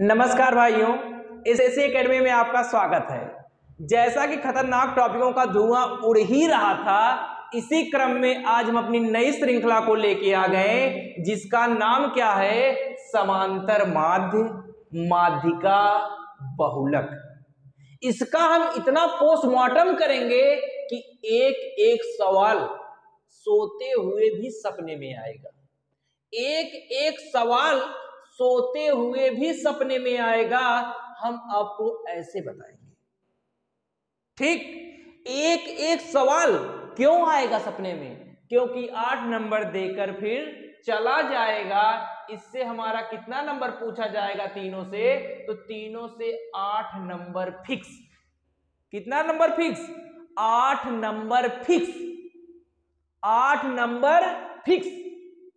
नमस्कार भाइयों, SSC academy में आपका स्वागत है। जैसा कि खतरनाक टॉपिकों का धुआं उड़ ही रहा था, इसी क्रम में आज हम अपनी नई श्रृंखला को लेके आ गए, जिसका नाम क्या है? समांतर माध्य, माध्यिका, बहुलक। इसका हम इतना पोस्टमार्टम करेंगे कि एक एक सवाल सोते हुए भी सपने में आएगा। एक एक सवाल सोते हुए भी सपने में आएगा, हम आपको ऐसे बताएंगे। ठीक, एक एक सवाल क्यों आएगा सपने में? क्योंकि 8 नंबर देकर फिर चला जाएगा। इससे हमारा कितना नंबर पूछा जाएगा? तीनों से, तो तीनों से 8 नंबर फिक्स। कितना number fix? 8 number fix. 8 number fix.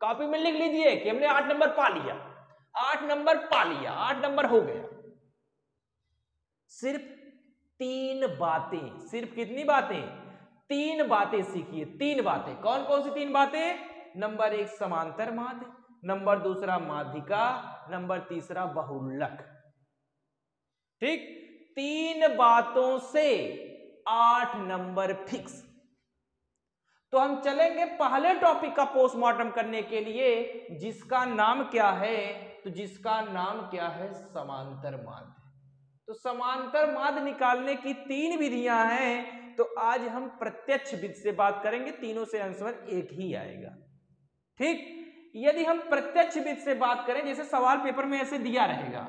Copy में लिख लीजिए कि हमने 8 नंबर पा लिया। 8 नंबर पा लिया, 8 नंबर हो गया। सिर्फ 3 बातें, सिर्फ कितनी बातें? 3 बातें सीखिए। 3 बातें। कौन कौन सी 3 बातें? नंबर 1 समांतर माध्य, नंबर 2 माध्यिका, नंबर 3 बहुलक। ठीक, 3 बातों से 8 नंबर फिक्स। तो हम चलेंगे पहले टॉपिक का पोस्टमार्टम करने के लिए, जिसका नाम क्या है? तो जिसका नाम क्या है? समांतर माध्य। तो समांतर माध्य निकालने की 3 विधियां हैं। तो आज हम प्रत्यक्ष विधि से बात करेंगे। तीनों से आंसर एक ही आएगा। ठीक, यदि हम प्रत्यक्ष विधि से बात करें, जैसे सवाल पेपर में ऐसे दिया रहेगा,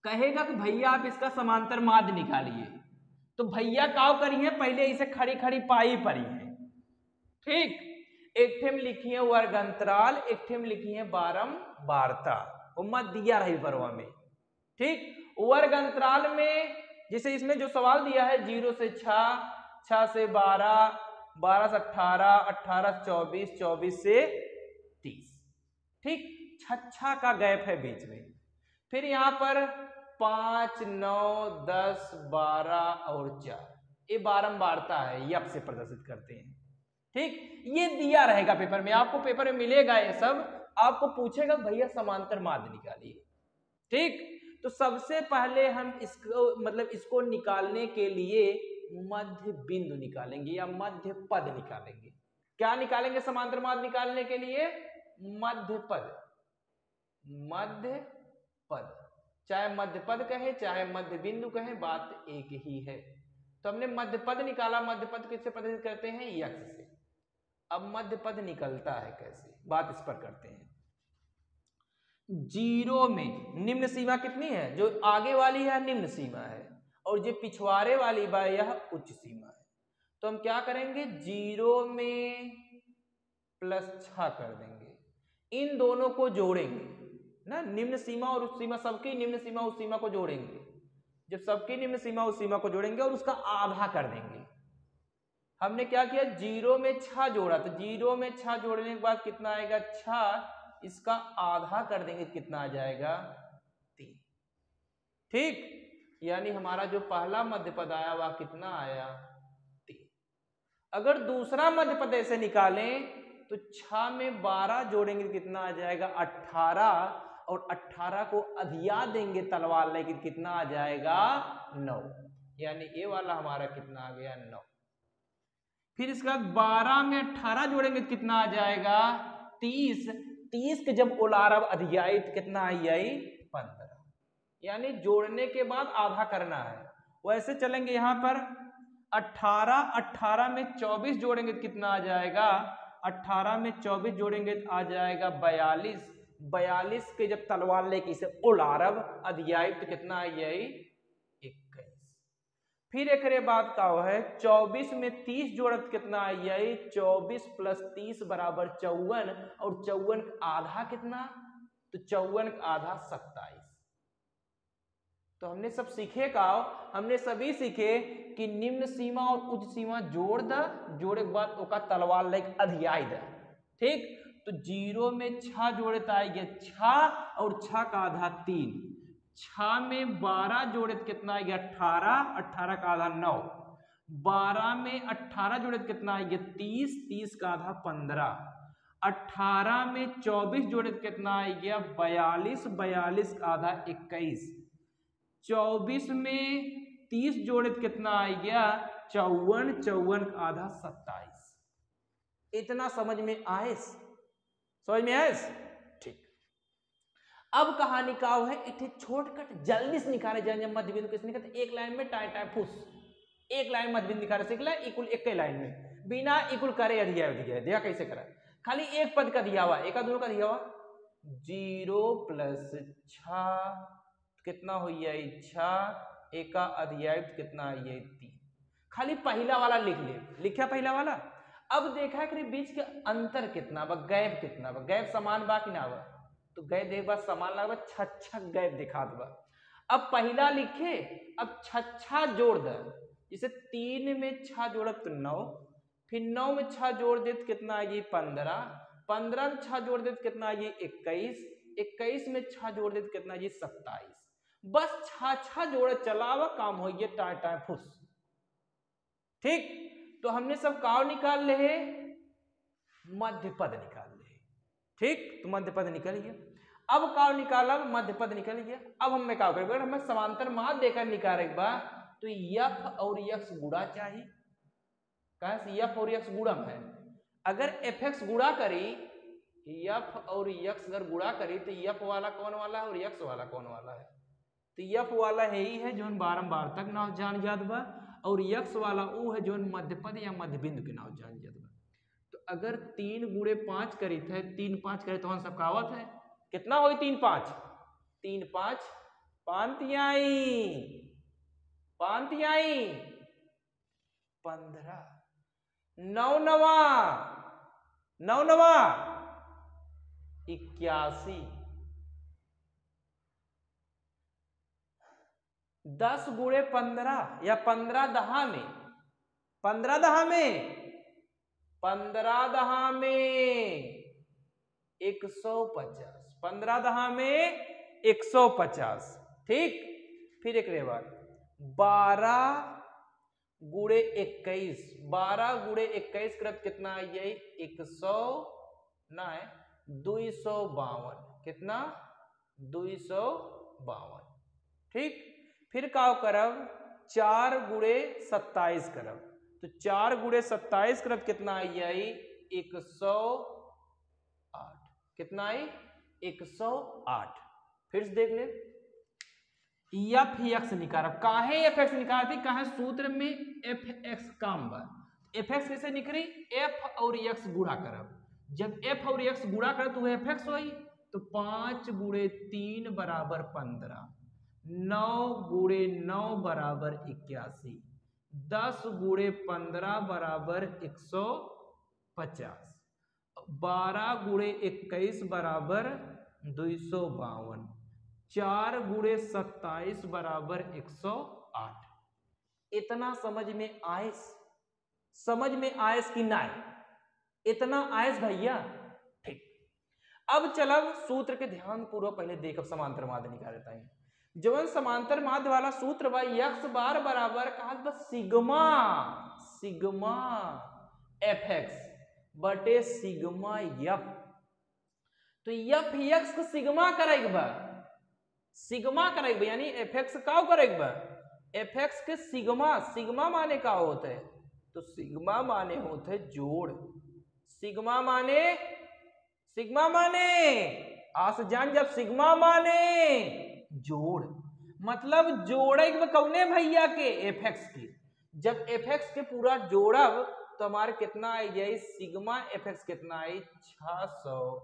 कहेगा कि भैया आप इसका समांतर माध्य निकालिए, तो भैया क्या करिए? पहले इसे खड़ी खड़ी पाई परी है। ठीक, एक ठेम लिखी है वर्ग अंतराल, एक ठेम लिखी है बारंबारता, मत दिया रही परवा में। ठीक, वर्ग अंतराल में जैसे इसमें जो सवाल दिया है 0 से 6, 6 से 12, 12 से 18, 18 से 24, 24 से 30। ठीक, 6 का गैप है बीच में। फिर यहां पर 5, 9, 10, 12 और 4, ये बारंबारता है, ये आपसे प्रदर्शित करते हैं। ठीक, ये दिया रहेगा पेपर में, आपको पेपर में मिलेगा ये सब। आपको पूछेगा भैया समांतर माध्य निकालिए। ठीक, तो सबसे पहले हम इसको निकालने के लिए मध्य बिंदु निकालेंगे या मध्य पद निकालेंगे। क्या निकालेंगे समांतर माध्य निकालने के लिए? मध्य पद। मध्य पद, चाहे मध्य पद कहे चाहे मध्य बिंदु कहे, बात एक ही है। तो हमने मध्य पद निकाला। मध्य पद किससे प्रदर्शित करते हैं? यक्ष से। अब मध्य पद निकलता है कैसे, बात इस पर करते हैं। 0 में निम्न सीमा कितनी है? जो आगे वाली है निम्न सीमा है, और जो पिछवाड़े वाली बा यह उच्च सीमा है। तो हम क्या करेंगे? 0 में +6 कर देंगे। इन दोनों को जोड़ेंगे ना, निम्न सीमा और उच्च सीमा, सबकी निम्न सीमा उस सीमा को जोड़ेंगे। जब सबकी निम्न सीमा उस सीमा को जोड़ेंगे और उसका आधा कर देंगे। हमने क्या किया? 0 में 6 जोड़ा, तो 0 में 6 जोड़ने के बाद कितना आएगा? 6, इसका आधा कर देंगे, कितना आ जाएगा? 3। ठीक, यानी हमारा जो पहला मध्य पद आया वह कितना आया? 3। अगर दूसरा मध्य पद ऐसे निकालें तो 6 में 12 जोड़ेंगे तो कितना आ जाएगा? 18, और 18 को अधिया देंगे तलवार लेकिन कितना आ जाएगा? 9। यानी ये वाला हमारा कितना आ गया? 9। फिर इसके बाद 12 में 18 जोड़ेंगे तो कितना आ जाएगा? 30। 30 के जब उलारब अधियाई तो कितना आई? 15। यानी जोड़ने के बाद आधा करना है। वैसे चलेंगे यहां पर 18 में 24 जोड़ेंगे तो कितना आ जाएगा? 18 में 24 जोड़ेंगे तो आ जाएगा 42। 42 के जब तलवार लेके इसे उलारब अधियाई तो कितना आई? 21। फिर एक बाद का है 24 में 30 जोड़त कितना आई? 24 + 30 बराबर 54, और 54 आधा कितना? तो 54 आधा 27। तो हमने सब सीखे का, हमने सभी सीखे कि निम्न सीमा और उच्च सीमा जोड़ द, जोड़े के बाद ओका तलवार लेके अधियाई द। ठीक, तो 0 में 6 जोड़े तो आएगा 6, और 6 का आधा 3। 6 में 12 जोड़े तो कितना आएगा? 18, 18 का आधा 9। 12 में 18 जोड़े तो कितना आएगा? 30, 30 का आधा 15। 18 में 24 जोड़े तो कितना आ गया 42, 42 आधा 21, 24 में 30 जोड़े तो कितना आ गया 54, 54 आधा 27। इतना समझ में आए? समझ में आए? ठीक। अब कहानी का है एक छोटकट जल्दी से निकाले जाए मध्य बिंदु किसने कहते एक लाइन में टाइ टाइ फुस, एक लाइन मध्य बिंदु निकाले सीख ले इक्वल एक लाइन में बिना इक्वल करे दिया देखा कैसे करा, खाली एक पद का दिया हुआ, एक दोनों का दिया हुआ 0 + 6 कितना हो गया 6, एक अध्याय कितना है 3, खाली पहला वाला लिख ले, लिखा पहला वाला। अब देखा कि बीच के अंतर कितना बा, गैप कितना बा, गैप समान बा कि ना बा, तो गैप देख बा समान लगा 6 गैप दिखा दबा। अब पहला लिखे, अब 6 जोड़ दे, जैसे 3 में 6 जोड़ब तो 9, फिर 9 में 6 जोड़ दे तो कितना आएगी 15, 15 में 6 जोड़ दे तो कितना आएगी 21, 21 में 6 जोड़ दे तो कितना आएगी 27। बस 6 जोड़ चलावा काम हो गया टाइ टाइ फुस। ठीक, तो हमने सब काव निकाल ले, मध्य पद निकाल ले। ठीक, तो मध्य पद निकल गया। अब काव निकाला, मध्य पद निकल गया। अब हमें क्या करेंगे, हमें समांतर माध्य देकर निकाले तो यफ और यक्स गुणा चाहिए। कहा यफ और यक्स गुणा है, अगर एफ एक्स गुणा करी, यफ और यक्स अगर गुणा करी तो यफ वाला कौन वाला है और यक्स वाला कौन वाला है, तो यफ वाला है ही है जो बारंबार तक ना जान जात बा, और यक्स वाला वो है जो मध्य पद या मध्य बिंदु के नाम जान जात बा। तो अगर 3 × 5 करी थे, 3 5 करे तो हम सब कहावत है कितना हो 3 5, 3 5 पांतियाई, पांतियाई 15, 9 9 9 9 81, 10 × 15 या 15 दहा में, 15 दहा में, 15 दहा में 150, 15 दहा में 150। ठीक, फिर एक बार 12 × 21, 12 × 21 करब कितना आ गई 100 ना है 252, कितना 252। ठीक, फिर का करब 4 × 27 करब, तो 4 × 27 करब कितना आई जाई 108, कितना आई 108। फिर से देख ले, एफ एक्स निकालब, काहे एफ एक्स निकालती, काहे सूत्र में एफ एक्स काम बा, एफ एक्स कैसे निकली, एफ और एक्स गुणा करब, जब एफ और एक्स गुणा करब तो एफ एक्स होई, तो 5 × 3 = 15, 9 × 9 = 81, 10 × 15 = 150, 12 × 21 = 252, 4 × 27 = 108। इतना समझ में आए, समझ में आए कि ना, इतना आयस भैया। ठीक, अब चलब सूत्र के ध्यान पूर्वक पहले देखब समांतर माध्य निकाल देता है। जवन समांतर माध्य वाला सूत्र बा यक्स बार बराबर कहा बस सिग्मा, सिग्मा एफ एक्स बटे सिग्मा यफ, तो यफ यक्स को सिग्मा करेगा बा, सिग्मा करेगा यानी एफ एक्स का करेगा बा, एफ एक्स के सिग्मा, सिग्मा माने का होता है, तो सिग्मा माने होते है जोड़, सिग्मा माने, सिग्मा माने आस जान जब सिग्मा माने जोड़, मतलब जोड़े कौने भैया के एफ एक्स के, जब एफ एक्स के पूरा जोड़ब तो हमारे कितना आई जाए सिग्मा एफ एक्स कितना आई 600,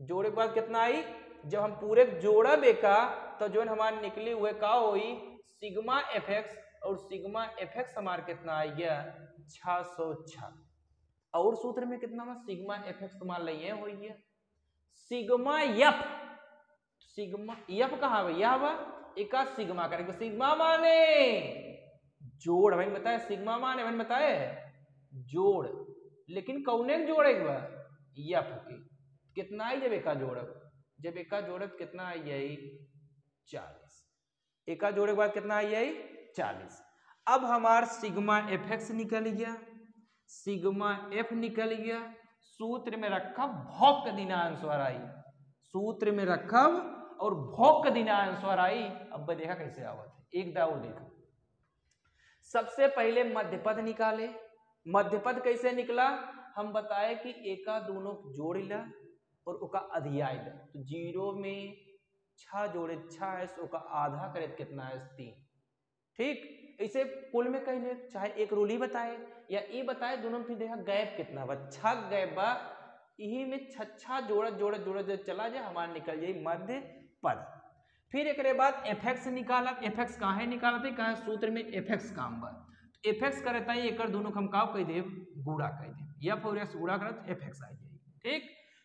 जोड़े के बाद कितना आई, जब हम पूरे जोड़ा बेका तो जो हमारे निकली हुए का हुई सिग्मा एफ एक्स, और सिग्मा एफ एक्स हमारे कितना आ गया 606, और सूत्र में कितना हुआ सिग्मा एफ एक्स मान लिए हो गया सिग्मा यफ, सिग्मा यफ कहाँ भैया हुआ एक सिग्मा करेंगे, सिग्मा माने जोड़, मैंने बताया सिग्मा माने मैंने बताया जोड़, लेकिन कौने जोड़ेगा यफ के, कितना आई जब एका जोड़ब, जब एका जोड़ब कितना आई जाई 40, एका जोड़े के बाद कितना आई जाई 40। अब हमार सिग्मा एफ एक्स निकल गया, सिग्मा एफ निकल गया, सूत्र में रखा भौक दिनांक स्वर आई, सूत्र में रखा और भौक दिनांक स्वर आई। अब देखा कैसे आवत है, एक दाव देखो। सबसे पहले मध्यपद निकाले, मध्यपद कैसे निकला, हम बताए कि एका दोनों जोड़ ला और उका अधियाय ला, तो 0 में 6 जोड़े 6 है, सो का आधा करे कितना है 3। ठीक, इसे कुल में कह ले, चाहे एक रूल ही बताए या ये बताए, दोनों में फिर देखा गैप कितना बा, 6 गैप बा, यही में 6 जोड़त जोड़त जोड़त चला जाए, हमारा निकल जाए मध्य पद। फिर एक बाद एफ निकाला, एफ काहे निकालते, कहे सूत्र में एफ काम बा, एफ करता है एक दोनों हम का कह देव गुड़ा कह देव, एफ और एक्स गुड़ा करत एफ आ जाए। ठीक,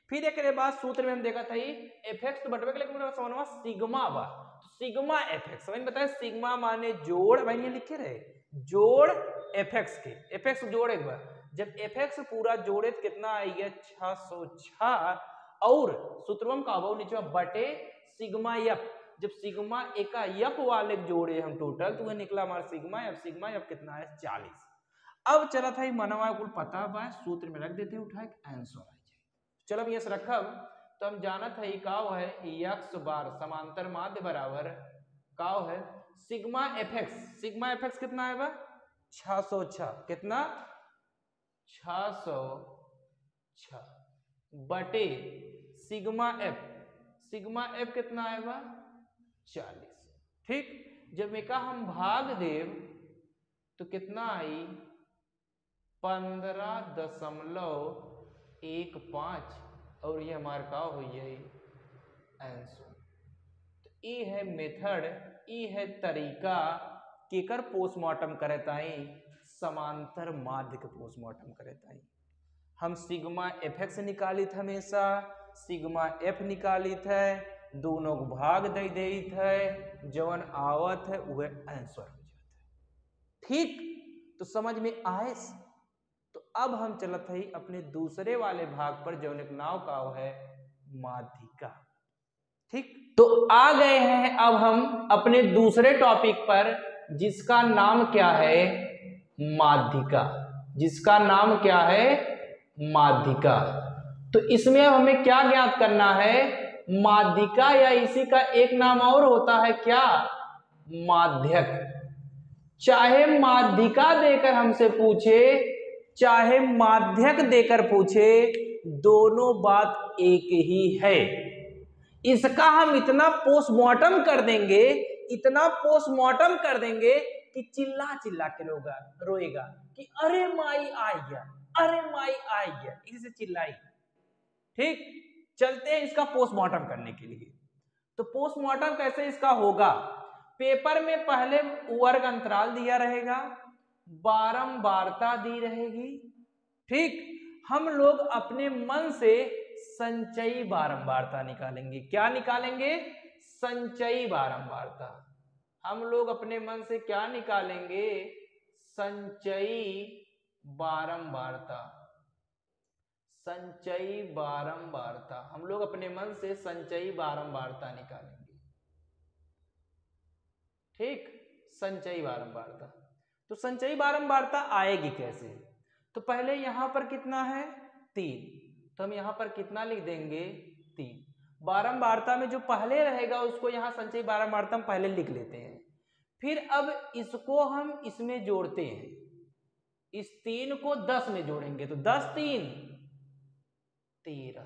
फिर एक बाद सूत्र में हम देखा था एफ तो बटवे के लेकिन समझवा सिग्मा बा, तो सिग्मा एफ एक्स समझ बताए, सिग्मा माने जोड़, भाई ये लिखे रहे जोड़ एफ के, एफ जोड़ एक बार, जब एफ पूरा जोड़े तो कितना आएगा 606, और सूत्रम का अभाव नीचे बटे सिग्मा एफ, जब सिग्मा एका एफ वाले जोड़े हम टोटल तो वह निकला हमारा सिग्मा एफ कितना है 40। अब चला था मनवा कुल पता बा, सूत्र में रख देते उठा के आंसर आ जाए। चलो अब ये रखब तो हम जाना था का है एक्स बार समांतर माध्य बराबर का है सिग्मा एफ एक्स कितना है बा 606, कितना 606 बटे सिग्मा एफ कितना है बा 40। ठीक, जब एका हम भाग देव तो कितना आई 15.15 और ये हमारे का हो आंसर। तो ये है मेथड, ये है तरीका केकर पोस्टमार्टम करे ताई, समांतर माध्य के पोस्टमार्टम करे ताई। हम सिग्मा एफ एक्स निकाली थे, हमेशा सिग्मा एफ निकाली थे, दोनों को भाग दे देत है, जवन आवत है वह आंसर हो जाता है। ठीक, तो समझ में आए। तो अब हम चलत है अपने दूसरे वाले भाग पर, जवन एक नाव का है माध्यिका। ठीक, तो आ गए हैं अब हम अपने दूसरे टॉपिक पर, जिसका नाम क्या है माध्यिका, जिसका नाम क्या है माध्यिका। तो इसमें हमें क्या ज्ञात करना है, माध्यिका या इसी का एक नाम और होता है क्या माध्यक। चाहे माध्यिका देकर हमसे पूछे चाहे माध्यक देकर पूछे, दोनों बात एक ही है। इसका हम इतना पोस्टमार्टम कर देंगे, इतना पोस्टमार्टम कर देंगे कि चिल्ला चिल्ला के रोएगा कि अरे माई आ गया, अरे माई आ गया, इसे चिल्लाई। ठीक, चलते हैं इसका पोस्टमार्टम करने के लिए। तो पोस्टमार्टम कैसे इसका होगा, पेपर में पहले वर्ग अंतराल दिया रहेगा, बारंबारता दी रहेगी। ठीक, हम लोग अपने मन से संचयी बारंबारता निकालेंगे। क्या निकालेंगे, संचयी बारंबारता। हम लोग अपने मन से क्या निकालेंगे, संचयी बारंबारता, संचयी बारंबारता। हम लोग अपने मन से संचयी बारंबारता निकालेंगे। ठीक, संचयी बारंबारता। तो संचयी बारंबारता आएगी कैसे, तो पहले यहां पर कितना है 3, तो हम यहां पर कितना लिख देंगे 3। बारंबारता में जो पहले रहेगा उसको यहां संचयी बारंबारता हम पहले लिख लेते हैं। फिर अब इसको हम इसमें जोड़ते हैं, इस 3 को 10 में जोड़ेंगे तो 10 3 13,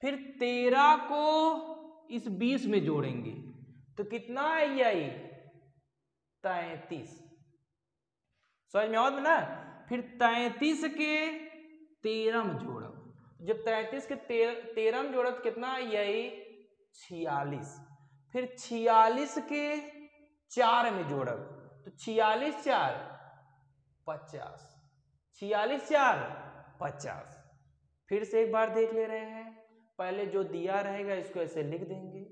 फिर 13 को इस 20 में जोड़ेंगे तो कितना आई 33। समझ में आवत ना। फिर 33 के 13 में जोड़ब, जब 33 के 13 में जोड़ब कितना आई 46, फिर 46 के 4 में जोड़ब तो 46 4 50, 46 4 50। फिर से एक बार देख ले रहे हैं, पहले जो दिया रहेगा इसको ऐसे लिख देंगे,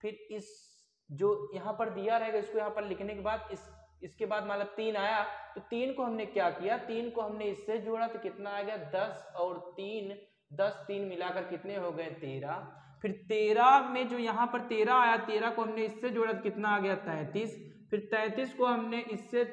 फिर इस जो यहाँ पर दिया रहेगा इसको यहाँ पर लिखने के बाद इसके बाद मतलब 3 आया तो 3 को हमने क्या किया, 3 को हमने इससे जोड़ा तो कितना आ गया 10 और 3 10 3 मिलाकर कितने हो गए 13। फिर 13 में जो यहाँ पर 13 आया, 13 को हमने इससे जोड़ा तो कितना आ गया 33। फिर 33 को हमने इससे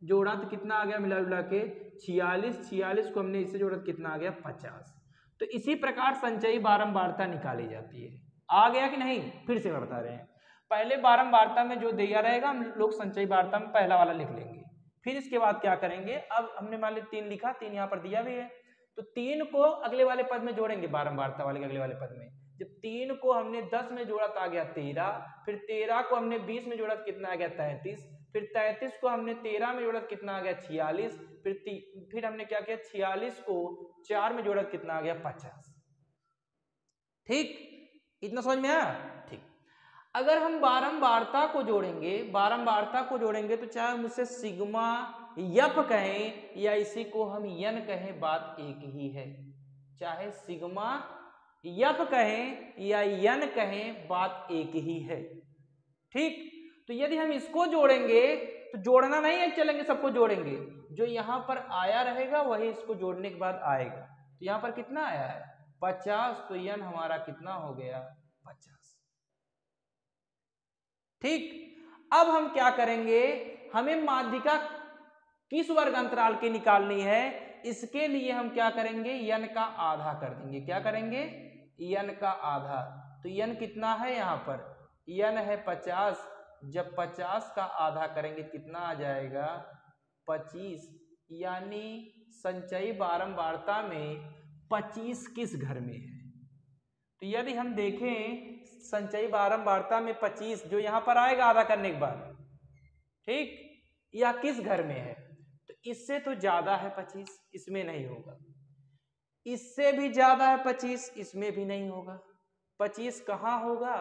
जोड़ा तो कितना आ गया मिला जुला के 46, 46 को हमने इससे जोड़ा तो कितना आ गया 50। तो इसी प्रकार संचयी बारंबारता निकाली जाती है। आ गया कि नहीं, फिर से बता रहे हैं। पहले बारंबारता में जो दिया रहेगा हम लोग संचयी बारंबारता में पहला वाला लिख लेंगे। फिर इसके बाद क्या करेंगे, अब हमने मान ली 3 लिखा, 3 यहाँ पर दिया भी है, तो 3 को अगले वाले पद में जोड़ेंगे, बारंबारता वाले अगले वाले पद में। जब 3 को हमने 10 में जोड़ा तो आ गया 13, फिर 13 को हमने 20 में जोड़ा तो कितना आ गया 33, फिर 33 को हमने 13 में जोड़ा तो कितना आ गया 46, फिर हमने क्या किया 46 को 4 में जोड़ा तो कितना आ गया 50। ठीक, इतना समझ में आया? ठीक। अगर हम बारंबारता को जोड़ेंगे तो चाहे मुझसे सिग्मा यफ कहें या इसी को हम यन कहें, बात एक ही है। चाहे सिग्मा यफ कहें या यन कहें, बात एक ही है। ठीक, तो यदि हम इसको जोड़ेंगे तो जोड़ना नहीं है, चलेंगे सबको जोड़ेंगे, जो यहां पर आया रहेगा वही इसको जोड़ने के बाद आएगा। तो यहां पर कितना आया है 50, तो यन हमारा कितना हो गया 50। ठीक, अब हम क्या करेंगे, हमें माध्यिका किस वर्ग अंतराल की निकालनी है, इसके लिए हम क्या करेंगे, यन का आधा कर देंगे। क्या करेंगे, यन का आधा। तो यन कितना है, यहाँ पर यन है 50, जब 50 का आधा करेंगे कितना आ जाएगा 25। यानी संचयी बारंबारता में 25 किस घर में है। तो यदि हम देखें संचयी बारंबारता में 25 जो यहां पर आएगा आधा करने के बाद, ठीक, या किस घर में है, तो इससे तो ज्यादा है 25, इसमें नहीं होगा। इससे भी ज्यादा है 25, इसमें भी नहीं होगा। 25 कहाँ होगा,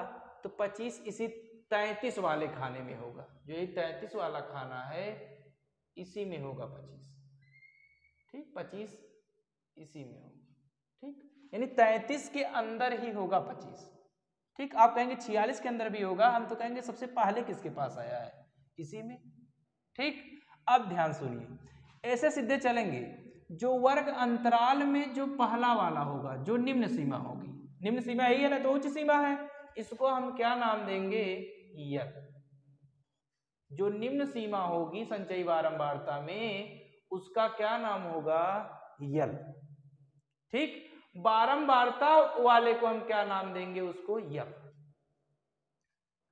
तो 25 इसी 33 वाले खाने में होगा। जो ये 33 वाला खाना है इसी में होगा 25। ठीक, 25 इसी में होगा। ठीक, यानी 33 के अंदर ही होगा 25। ठीक, आप कहेंगे 46 के अंदर भी होगा, हम तो कहेंगे सबसे पहले किसके पास आया है, इसी में। ठीक, अब ध्यान सुनिए, ऐसे सीधे चलेंगे। जो वर्ग अंतराल में जो पहला वाला होगा, जो निम्न सीमा होगी, निम्न सीमा यही है ना, तो उच्च सीमा है, इसको हम क्या नाम देंगे, यल। जो निम्न सीमा होगी संचयी बारंबारता में उसका क्या नाम होगा, यल। ठीक, बारंबारता वाले को हम क्या नाम देंगे, उसको यफ।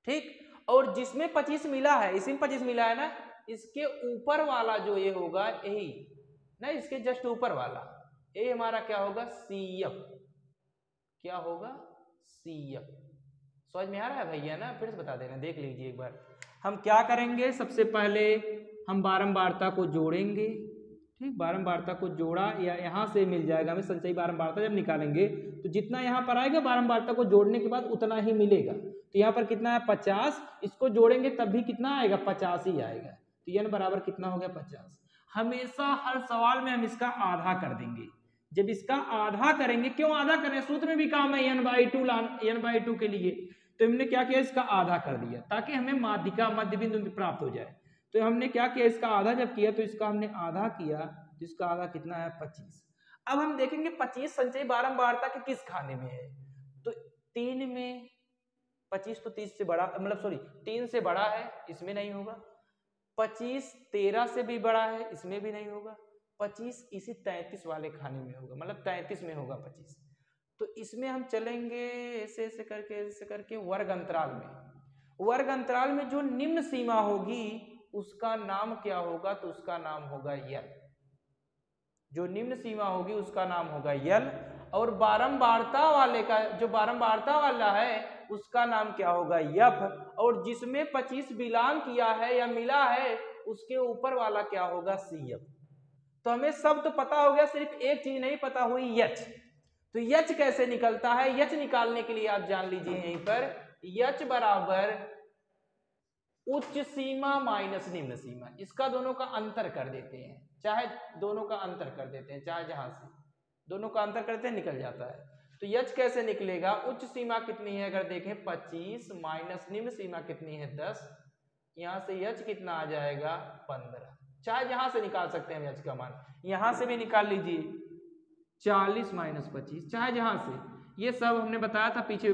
ठीक, और जिसमें 25 मिला है, इसी में 25 मिला है ना, इसके ऊपर वाला जो ये होगा यही ना, इसके जस्ट ऊपर वाला ये हमारा क्या होगा, सीएफ। क्या होगा, सीएफ। समझ में आ रहा है भैया ना, फिर से बता देना, देख लीजिए एक बार। हम क्या करेंगे, सबसे पहले हम बारंबारता को जोड़ेंगे। ठीक, बारंबारता को जोड़ा या यहाँ से मिल जाएगा हमें संचयी बारंबारता, जब निकालेंगे तो जितना यहाँ पर आएगा बारंबारता को जोड़ने के बाद उतना ही मिलेगा। तो यहाँ पर कितना है 50, इसको जोड़ेंगे तब भी कितना आएगा 50 ही आएगा। तो यन बराबर कितना हो गया 50। हमेशा हर सवाल में हम इसका आधा कर देंगे। जब इसका आधा करेंगे, क्यों आधा करें, सूत्र में भी काम है n/2 के लिए, तो हमने क्या किया, इसका आधा कर दिया ताकि हमें माध्यिका मध्य बिंदु प्राप्त हो जाए। तो हमने क्या किया, इसका आधा जब किया तो इसका हमने आधा किया, तो इसका आधा कितना है 25। अब हम देखेंगे 25 संचयी बारंबारता के किस खाने में है, तो 3 में। 25 तो 30 से बड़ा, मतलब सॉरी 3 से बड़ा है, इसमें नहीं होगा। 25 13 से भी बड़ा है, इसमें भी नहीं होगा। 25 इसी 33 वाले खाने में होगा, मतलब 33 में होगा 25। तो इसमें हम चलेंगे ऐसे ऐसे करके वर्ग अंतराल में। वर्ग अंतराल में जो निम्न सीमा होगी उसका नाम क्या होगा, तो उसका नाम होगा यल। जो निम्न सीमा होगी उसका नाम होगा यल। और बारंबारता वाले का, जो बारंबारता वाला है उसका नाम क्या होगा, यफ। और जिसमें 25 बिलोंग किया है या मिला है उसके ऊपर वाला क्या होगा, सीएफ। तो हमें सब तो पता हो गया, सिर्फ एक चीज नहीं पता हुई, यच। तो यच कैसे निकलता है, यच निकालने के लिए आप जान लीजिए यहीं पर, यच बराबर उच्च सीमा माइनस निम्न सीमा। इसका दोनों का अंतर कर देते हैं, चाहे दोनों का अंतर कर देते हैं, चाहे जहां से दोनों का अंतर करते हैं निकल जाता है। तो यच कैसे निकलेगा, उच्च सीमा कितनी है अगर देखें 25 माइनस निम्न सीमा कितनी है 10, यहां से यच कितना आ जाएगा 15। चाहे जहां से निकाल सकते हैं यच का मान, यहां से भी निकाल लीजिए 40 माइनस 25, चाहे जहां से। ये सब हमने बताया था पीछे,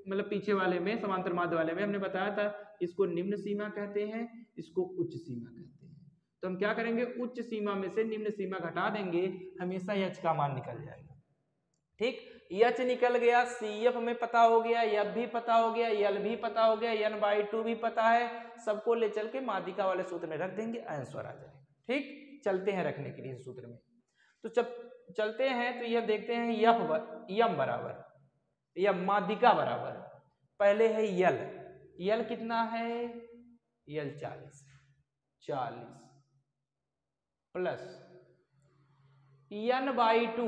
मतलब पीछे वाले में, समांतर माध्य वाले में हमने बताया था, इसको निम्न सीमा कहते हैं, इसको उच्च सीमा कहते हैं। तो हम क्या करेंगे, उच्च सीमा में से निम्न सीमा घटा देंगे, हमेशा एच का मान निकल जाएगा। ठीक, एच निकल गया, सी एफ हमें पता हो गया, एफ भी पता हो गया, एल भी पता हो गया, n/2 भी पता है, सबको ले चल के माध्यिका वाले सूत्र में रख देंगे, आंसर आ जाएगा। ठीक, चलते हैं रखने के लिए सूत्र में। तो जब चलते हैं तो यह देखते हैं यम बराबर, या माध्यिका बराबर, पहले है यल, यल कितना है, यल 40 प्लस n/2,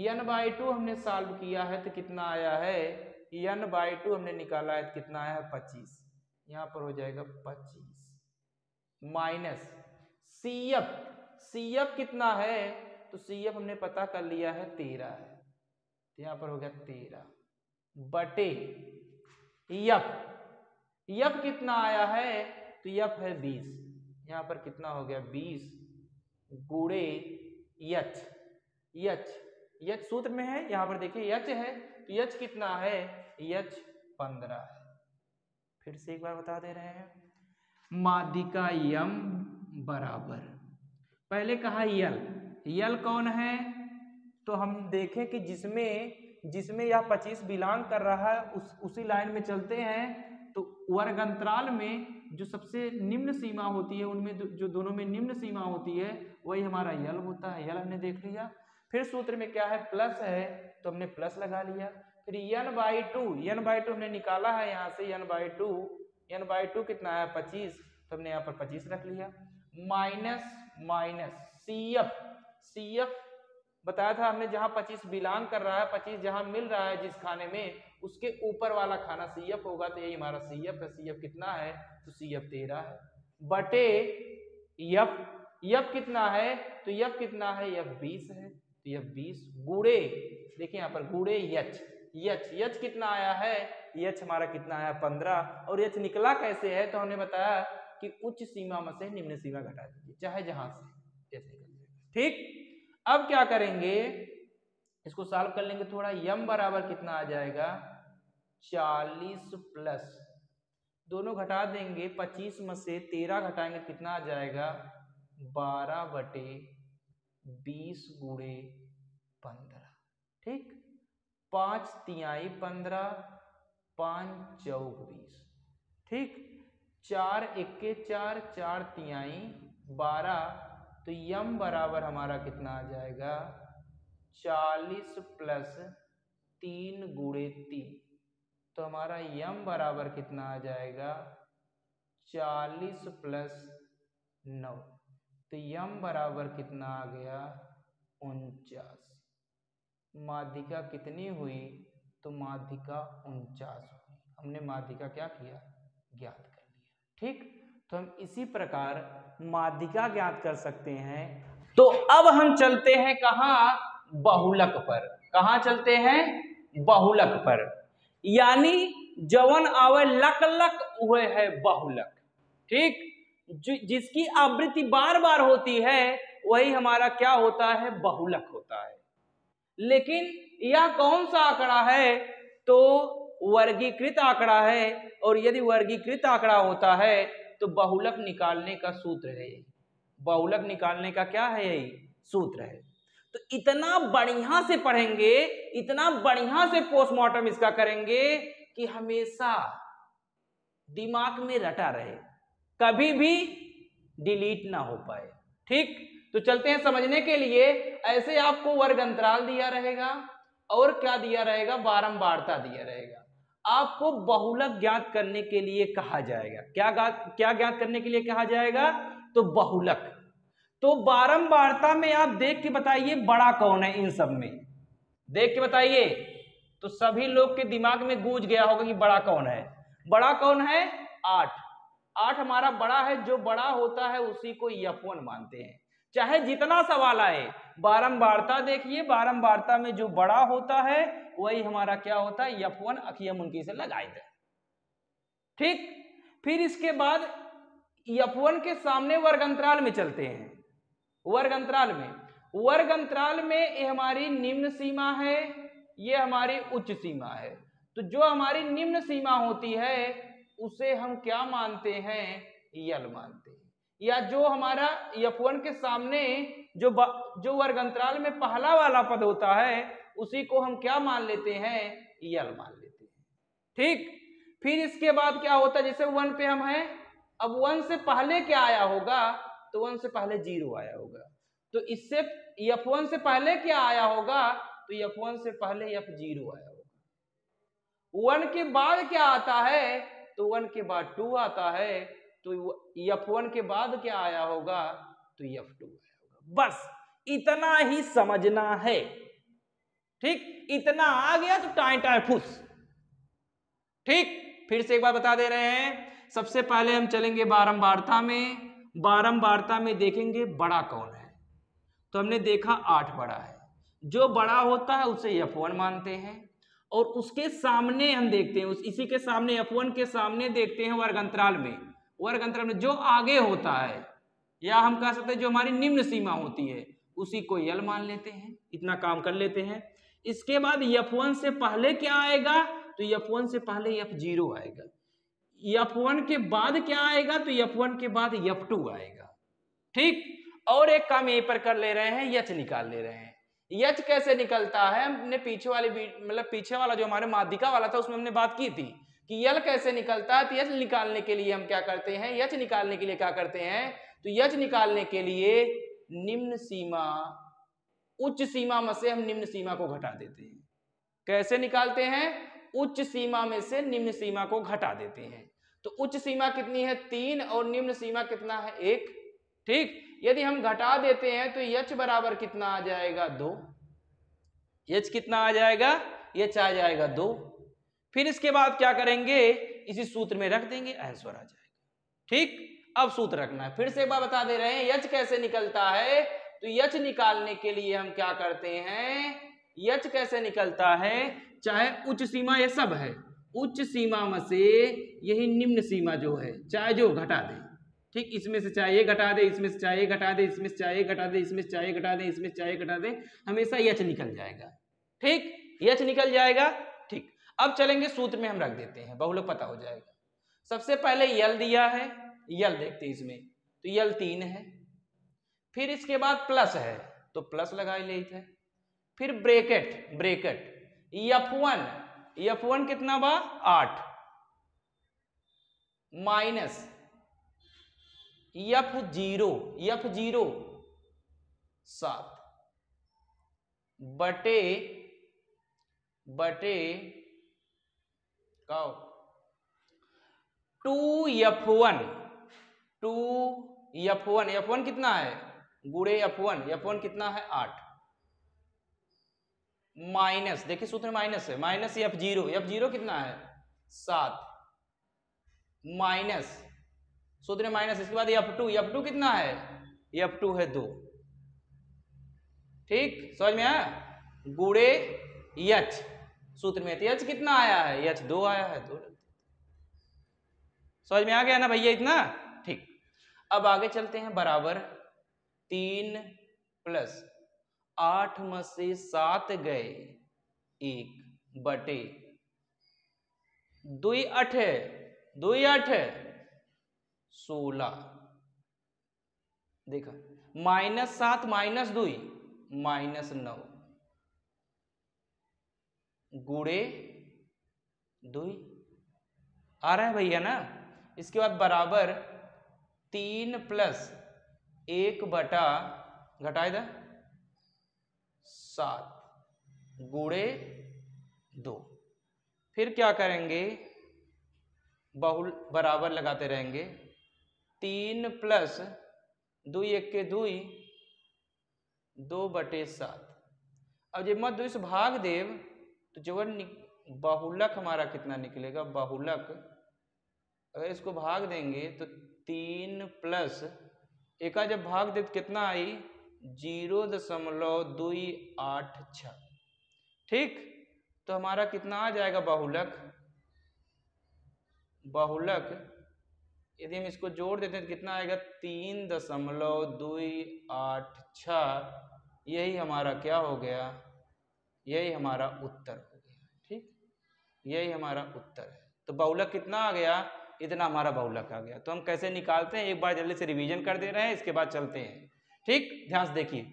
n/2 हमने सॉल्व किया है तो कितना आया है, n/2 हमने निकाला है तो कितना आया है 25, यहाँ पर हो जाएगा 25 माइनस CF कितना है, तो CF हमने पता कर लिया है 13 है, तो यहाँ पर हो गया 13 बटे F कितना आया है, तो F है 20, यहाँ पर कितना हो गया 20 गुणे H सूत्र में है, यहाँ पर देखिए H है, तो H कितना है, H 15 है। फिर से एक बार बता दे रहे हैं, माध्यिका यम बराबर, पहले कहा यल कौन है, तो हम देखें कि जिसमें यह 25 बिलोंग कर रहा है उसी लाइन में चलते हैं। तो वर्ग अंतराल में जो सबसे निम्न सीमा होती है, उनमें जो दोनों में निम्न सीमा होती है वही हमारा यल होता है, यल हमने देख लिया। फिर सूत्र में क्या है, प्लस है तो हमने प्लस लगा लिया। फिर n/2 हमने निकाला है, यहाँ से n/2 कितना है 25, तो हमने यहाँ पर 25 रख लिया, माइनस CF बताया था हमने, जहां 25 बिलोंग कर रहा है, 25 जहां मिल रहा है जिस खाने में, उसके ऊपर वाला खाना CF होगा, तो यही हमारा CF है। CF कितना है, तो CF 13 है बटे F कितना है, तो F कितना है, F 20 है, तो F 20 गुणे, देखिए यहाँ पर गुणे H कितना आया है, H हमारा कितना आया 15, और H निकला कैसे है, तो हमने बताया कि उच्च सीमा में से निम्न सीमा घटा दीजिए, चाहे जहां से H निकल जाए। ठीक, अब क्या करेंगे, इसको सॉल्व कर लेंगे थोड़ा, यम बराबर कितना आ जाएगा 40 प्लस, दोनों घटा देंगे, 25 में से 13 घटाएंगे कितना आ जाएगा 12 बटे 20 गुणे 15। ठीक, 5 तिहाई 15, 5 चौक 20। ठीक, 4 एके 4, 4 तिहाई 12, तो यम बराबर हमारा कितना आ जाएगा 40 प्लस 3 गुणे 3, तो हमारा यम बराबर कितना आ जाएगा 40 प्लस 9, तो यम बराबर कितना आ गया 49। माध्यिका कितनी हुई, तो माध्यिका 49 हुई। हमने माध्यिका क्या किया, ज्ञात कर लिया। ठीक, तो हम इसी प्रकार माध्यिका ज्ञात कर सकते हैं। तो अब हम चलते हैं कहाँ, बहुलक पर। कहाँ चलते हैं, बहुलक पर, यानी जवन आवे लक लक हुए है बहुलक। ठीक, जिसकी आवृत्ति बार बार होती है वही हमारा क्या होता है, बहुलक होता है। लेकिन यह कौन सा आंकड़ा है, तो वर्गीकृत आंकड़ा है, और यदि वर्गीकृत आंकड़ा होता है तो बहुलक निकालने का सूत्र है यही, बहुलक निकालने का क्या है, यही सूत्र है। तो इतना बढ़िया से पढ़ेंगे, इतना बढ़िया से पोस्टमार्टम इसका करेंगे कि हमेशा दिमाग में रटा रहे, कभी भी डिलीट ना हो पाए। ठीक, तो चलते हैं समझने के लिए। ऐसे आपको वर्ग अंतराल दिया रहेगा, और क्या दिया रहेगा, बारंबारता दिया रहेगा। आपको बहुलक ज्ञात करने के लिए कहा जाएगा, क्या ज्ञात करने के लिए कहा जाएगा, तो बहुलक। तो बारंबारता में आप देख के बताइए बड़ा कौन है, इन सब में देख के बताइए, तो सभी लोग के दिमाग में गूंज गया होगा कि बड़ा कौन है। बड़ा कौन है, 8 हमारा बड़ा है, जो बड़ा होता है उसी को F1 मानते हैं, चाहे जितना सवाल आए। बारंबारता देखिए, बारंबारता में जो बड़ा होता है वही हमारा क्या होता है, F1, अखिया मुनकी से लगाए थे। ठीक, फिर इसके बाद F1 के सामने वर्ग अंतराल में चलते हैं। वर्ग अंतराल में ये हमारी निम्न सीमा है, ये हमारी उच्च सीमा है। तो जो हमारी निम्न सीमा होती है उसे हम क्या मानते हैं, यल मानते हैं। या जो हमारा F1 के सामने जो वर्ग अंतराल में पहला वाला पद होता है उसी को हम क्या मान लेते हैं, यल मान लेते हैं। ठीक, फिर इसके बाद क्या होता है, जैसे 1 पे हम हैं, अब 1 से पहले क्या आया होगा, तो 1 से पहले 0 आया होगा, तो इससे F1 से पहले क्या आया होगा, तो F1 से पहले F0 आया होगा। 1 के बाद क्या आता है, तो 1 के बाद 2 आता है, तो F1 के बाद क्या आया होगा, तो F2 आया होगा। बस इतना ही समझना है। ठीक, इतना आ गया तो टाई टाई फुस। ठीक, फिर से एक बार बता दे रहे हैं। सबसे पहले हम चलेंगे बारंबारता में। बारंबारता में देखेंगे बड़ा कौन है, तो हमने देखा 8 बड़ा है। जो बड़ा होता है उसे F1 मानते हैं, और उसके सामने हम देखते हैं, इसी के सामने F1 के सामने देखते हैं वर्ग अंतराल में, वर्ग अंतराल में जो आगे होता है, या हम कह सकते हैं जो हमारी निम्न सीमा होती है, उसी को यल मान लेते हैं। इतना काम कर लेते हैं। इसके बाद F1 से पहले क्या आएगा, तो F1 से पहले F0 आएगा। F1 के बाद क्या आएगा, तो F1 के बाद F2 आएगा। ठीक, और एक काम यहीं पर कर ले रहे हैं, यच निकाल ले रहे हैं। यच कैसे निकलता है, हमने पीछे वाली मतलब पीछे वाला जो हमारे माध्यिका वाला था उसमें हमने बात की थी कि यल कैसे निकलता है। तो यच निकालने के लिए हम क्या करते हैं, यच निकालने के लिए क्या करते हैं, तो यच निकालने के लिए निम्न सीमा उच्च सीमा में से हम निम्न सीमा को घटा देते हैं। कैसे निकालते हैं, उच्च सीमा में से निम्न सीमा को घटा देते हैं। तो उच्च सीमा कितनी है, 3, और निम्न सीमा कितना है, 1। ठीक, यदि हम घटा देते हैं तो यच बराबर कितना आ जाएगा, 2। यच कितना आ जाएगा, यच आ जाएगा 2। फिर इसके बाद क्या करेंगे, इसी सूत्र में रख देंगे, आंसर आ जाएगा। ठीक, अब सूत्र रखना है। फिर से एक बार बता दे रहे हैं यच कैसे निकलता है। तो यच निकालने के लिए हम क्या करते हैं, यच कैसे निकलता है, चाहे उच्च सीमा ये सब है, उच्च सीमा में से यही निम्न सीमा जो है, चाहे जो घटा दे। ठीक, इसमें से चाहे ये घटा दे, इसमें से चाहे ये घटा दे, इसमें से चाहे ये घटा दे, इसमें से चाहे ये घटा दे, इसमें से चाहे ये घटा दे, हमेशा यच निकल जाएगा। ठीक, यच निकल जाएगा। ठीक, अब चलेंगे सूत्र में हम रख देते हैं, बहुलक पता हो जाएगा। सबसे पहले यल दिया है, यल देखते हैं इसमें, तो यल 3 है। फिर इसके बाद प्लस है, तो प्लस लगा लेते हैं। फिर ब्रेकेट, ब्रेकेट F1 कितना बा, 8, माइनस F0 7 बटे का 2F1 F1 कितना है, गुणे F1 कितना है, 8, माइनस, देखिए सूत्र माइनस है, माइनस F0 कितना है, 7, माइनस सूत्र माइनस, इसके बाद F2 कितना है, F2 है 2। ठीक, समझ में आया, गुणे यच सूत्र में, यच कितना आया है, यच 2 आया है, 2। समझ में आ गया ना भैया इतना। ठीक, अब आगे चलते हैं। बराबर 3 प्लस 8 में से 7 गए, 1 बटे 2 8 16, देखा, -7 -2 -9 गुणे 2 आ रहा है भैया ना। इसके बाद बराबर 3 प्लस 1 बटा घटाए दा 7 गुणे 2। फिर क्या करेंगे, बहुल बराबर लगाते रहेंगे। 3 प्लस 2 1 के 2 2 बटे 7। अब जब मत 2 से भाग देव तो जो बहुलक हमारा कितना निकलेगा, बहुलक अगर इसको भाग देंगे तो 3 प्लस 1 का जब भाग दे तो कितना आई, 0.286। ठीक, तो हमारा कितना आ जाएगा बहुलक, यदि हम इसको जोड़ देते हैं तो कितना आएगा, 3.286। यही हमारा क्या हो गया, यही हमारा उत्तर हो गया। ठीक, यही हमारा उत्तर है। तो बहुलक कितना आ गया, इतना हमारा बहुलक आ गया। तो हम कैसे निकालते हैं एक बार जल्दी से रिवीजन कर दे रहे हैं, इसके बाद चलते हैं। ठीक, ध्यान से देखिए।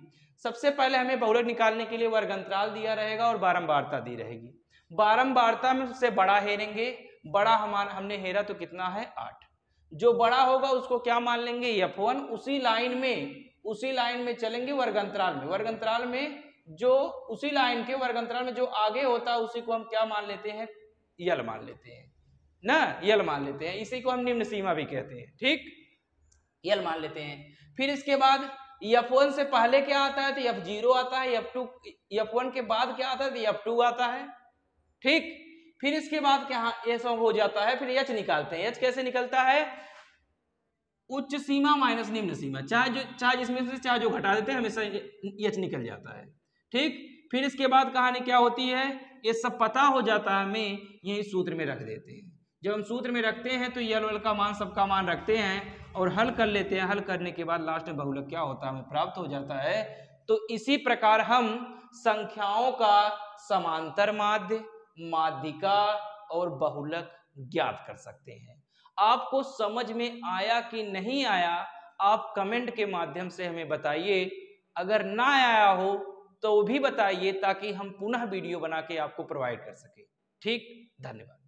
सबसे पहले हमें बहुलक निकालने के लिए वर्ग अंतराल दिया रहेगा और बारंबारता दी रहेगी। बारंबारता में सबसे बड़ा हेरेंगे, बड़ा हमारा हमने हेरा तो कितना है 8, जो बड़ा होगा उसको क्या मान लेंगे f1, उसी लाइन में चलेंगे वर्ग अंतराल में। वर्ग अंतराल में जो उसी लाइन के वर्ग अंतराल में जो आगे होता है उसी को हम क्या मान लेते हैं, यल मान लेते हैं ना, यल मान लेते हैं। इसी को हम निम्न सीमा भी कहते हैं। ठीक, यल मान लेते हैं। फिर इसके बाद f1 से पहले क्या आता है तो f0 आता है, f1 के बाद क्या आता है तो f2 आता है। ठीक, फिर इसके बाद क्या ये सब हो जाता है, फिर h निकालते हैं। h कैसे निकलता है, उच्च सीमा माइनस निम्न सीमा, चाहे जिसमें से चाहे जो घटा देते हैं हमेशा h निकल जाता है। ठीक, फिर इसके बाद कहानी क्या होती है, ये सब पता हो जाता है हमें, यही सूत्र में रख देते हैं। जब हम सूत्र में रखते हैं तो यल वल का मान सबका मान रखते हैं और हल कर लेते हैं। हल करने के बाद लास्ट में बहुलक क्या होता है हमें प्राप्त हो जाता है। तो इसी प्रकार हम संख्याओं का समांतर माध्य, माध्यिका और बहुलक ज्ञात कर सकते हैं। आपको समझ में आया कि नहीं आया, आप कमेंट के माध्यम से हमें बताइए। अगर ना आया हो तो भी बताइए ताकि हम पुनः वीडियो बना के आपको प्रोवाइड कर सके। ठीक, धन्यवाद।